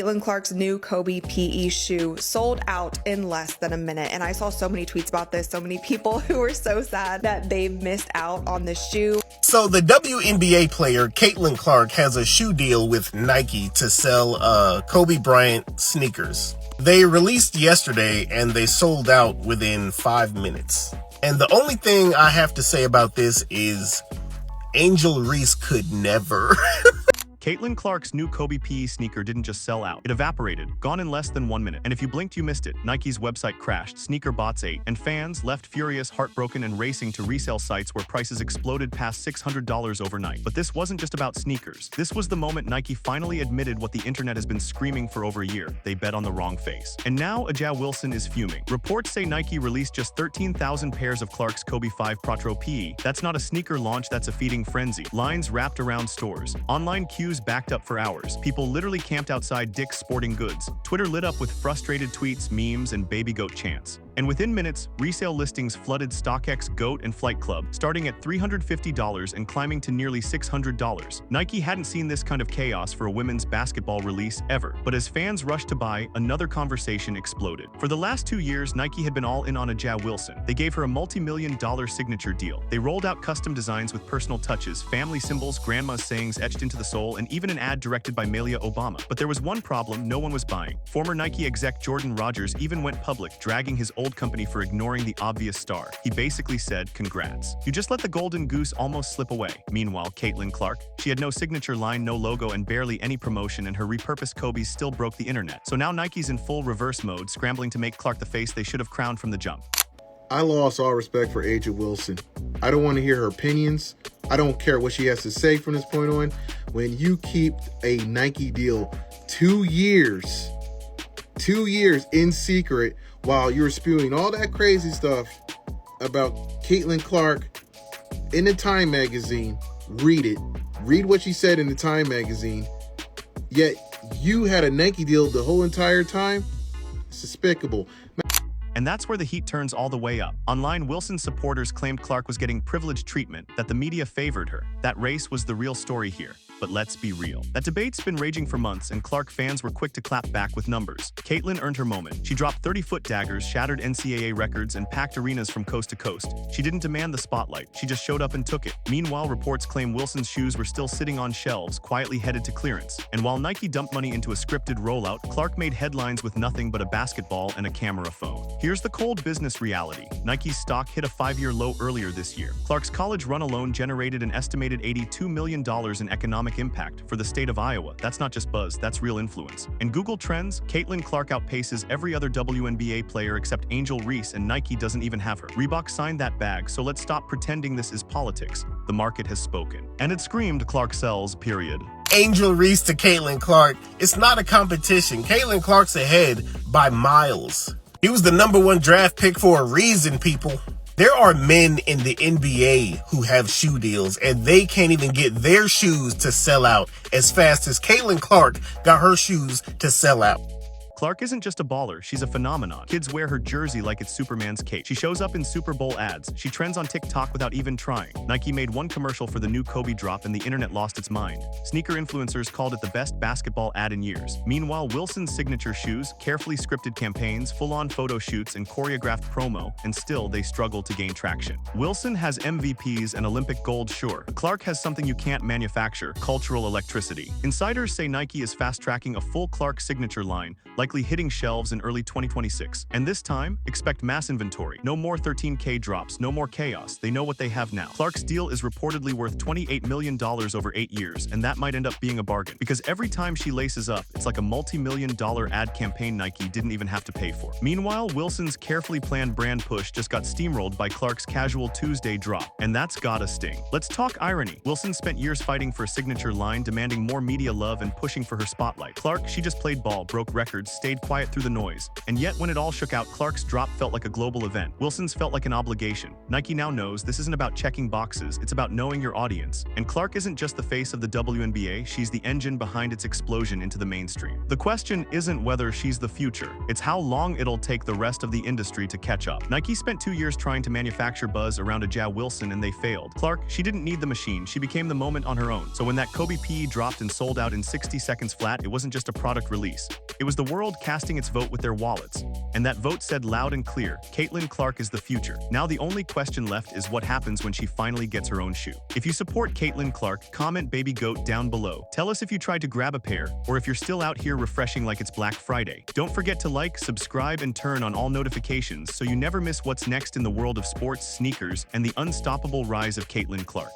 Caitlin Clark's new Kobe PE shoe sold out in less than a minute, and I saw so many tweets about this, so many people who were so sad that they missed out on this shoe. So the WNBA player Caitlin Clark has a shoe deal with Nike to sell Kobe Bryant sneakers. They released yesterday and they sold out within 5 minutes. And the only thing I have to say about this is Angel Reese could never. Caitlin Clark's new Kobe PE sneaker didn't just sell out. It evaporated, gone in less than 1 minute. And if you blinked, you missed it. Nike's website crashed, sneaker bots ate, and fans left furious, heartbroken, and racing to resale sites where prices exploded past $600 overnight. But this wasn't just about sneakers. This was the moment Nike finally admitted what the internet has been screaming for over a year. They bet on the wrong face. And now A'ja Wilson is fuming. Reports say Nike released just 13,000 pairs of Clark's Kobe 5 Pro PE. That's not a sneaker launch, that's a feeding frenzy. Lines wrapped around stores. Online queues backed up for hours. People literally camped outside Dick's Sporting Goods. Twitter lit up with frustrated tweets, memes, and baby goat chants. And within minutes, resale listings flooded StockX, Goat, and Flight Club, starting at $350 and climbing to nearly $600. Nike hadn't seen this kind of chaos for a women's basketball release ever. But as fans rushed to buy, another conversation exploded. For the last 2 years, Nike had been all in on A'ja Wilson. They gave her a multi-million-dollar signature deal. They rolled out custom designs with personal touches, family symbols, grandma's sayings etched into the sole, and even an ad directed by Malia Obama. But there was one problem: no one was buying. Former Nike exec Jordan Rogers even went public, dragging his old company for ignoring the obvious star. He basically said, "Congrats. You just let the golden goose almost slip away." Meanwhile, Caitlin Clark, she had no signature line, no logo, and barely any promotion, and her repurposed Kobe's still broke the internet. So now Nike's in full reverse mode, scrambling to make Clark the face they should have crowned from the jump. I lost all respect for A'ja Wilson. I don't want to hear her opinions. I don't care what she has to say from this point on. When you keep a Nike deal 2 years in secret while you're spewing all that crazy stuff about Caitlin Clark in the Time magazine, read it. Read what she said in the Time magazine. Yet you had a Nike deal the whole entire time? It's despicable. And that's where the heat turns all the way up. Online, Wilson's supporters claimed Clark was getting privileged treatment, that the media favored her. That race was the real story here. But let's be real. That debate's been raging for months, and Clark fans were quick to clap back with numbers. Caitlin earned her moment. She dropped 30-foot daggers, shattered NCAA records, and packed arenas from coast to coast. She didn't demand the spotlight. She just showed up and took it. Meanwhile, reports claim Wilson's shoes were still sitting on shelves, quietly headed to clearance. And while Nike dumped money into a scripted rollout, Clark made headlines with nothing but a basketball and a camera phone. Here's the cold business reality. Nike's stock hit a 5-year low earlier this year. Clark's college run alone generated an estimated $82 million in economic impact for the state of Iowa. That's not just buzz, that's real influence. In Google Trends, Caitlin Clark outpaces every other WNBA player except Angel Reese, and Nike doesn't even have her. Reebok signed that bag, so let's stop pretending this is politics. The market has spoken. And it screamed Clark sells, period. Angel Reese to Caitlin Clark. It's not a competition. Caitlin Clark's ahead by miles. He was the #1 draft pick for a reason, people. There are men in the NBA who have shoe deals, and they can't even get their shoes to sell out as fast as Caitlin Clark got her shoes to sell out. Clark isn't just a baller, she's a phenomenon. Kids wear her jersey like it's Superman's cape. She shows up in Super Bowl ads. She trends on TikTok without even trying. Nike made one commercial for the new Kobe drop and the internet lost its mind. Sneaker influencers called it the best basketball ad in years. Meanwhile, Wilson's signature shoes, carefully scripted campaigns, full-on photo shoots, and choreographed promo, and still they struggle to gain traction. Wilson has MVPs and Olympic gold, sure. Clark has something you can't manufacture: cultural electricity. Insiders say Nike is fast-tracking a full Clark signature line, likely hitting shelves in early 2026. And this time, expect mass inventory. No more 13K drops, no more chaos. They know what they have now. Clark's deal is reportedly worth $28 million over 8 years, and that might end up being a bargain. Because every time she laces up, it's like a multi-million-dollar ad campaign Nike didn't even have to pay for. Meanwhile, Wilson's carefully planned brand push just got steamrolled by Clark's casual Tuesday drop. And that's gotta sting. Let's talk irony. Wilson spent years fighting for a signature line, demanding more media love and pushing for her spotlight. Clark, she just played ball, broke records, stayed quiet through the noise. And yet, when it all shook out, Clark's drop felt like a global event. Wilson's felt like an obligation. Nike now knows this isn't about checking boxes, it's about knowing your audience. And Clark isn't just the face of the WNBA, she's the engine behind its explosion into the mainstream. The question isn't whether she's the future, it's how long it'll take the rest of the industry to catch up. Nike spent 2 years trying to manufacture buzz around a Ja Wilson and they failed. Clark, she didn't need the machine, she became the moment on her own. So when that Kobe PE dropped and sold out in 60 seconds flat, it wasn't just a product release. It was the world casting its vote with their wallets. And that vote said loud and clear, Caitlin Clark is the future. Now the only question left is what happens when she finally gets her own shoe. If you support Caitlin Clark, comment baby goat down below. Tell us if you tried to grab a pair, or if you're still out here refreshing like it's Black Friday. Don't forget to like, subscribe, and turn on all notifications so you never miss what's next in the world of sports, sneakers, and the unstoppable rise of Caitlin Clark.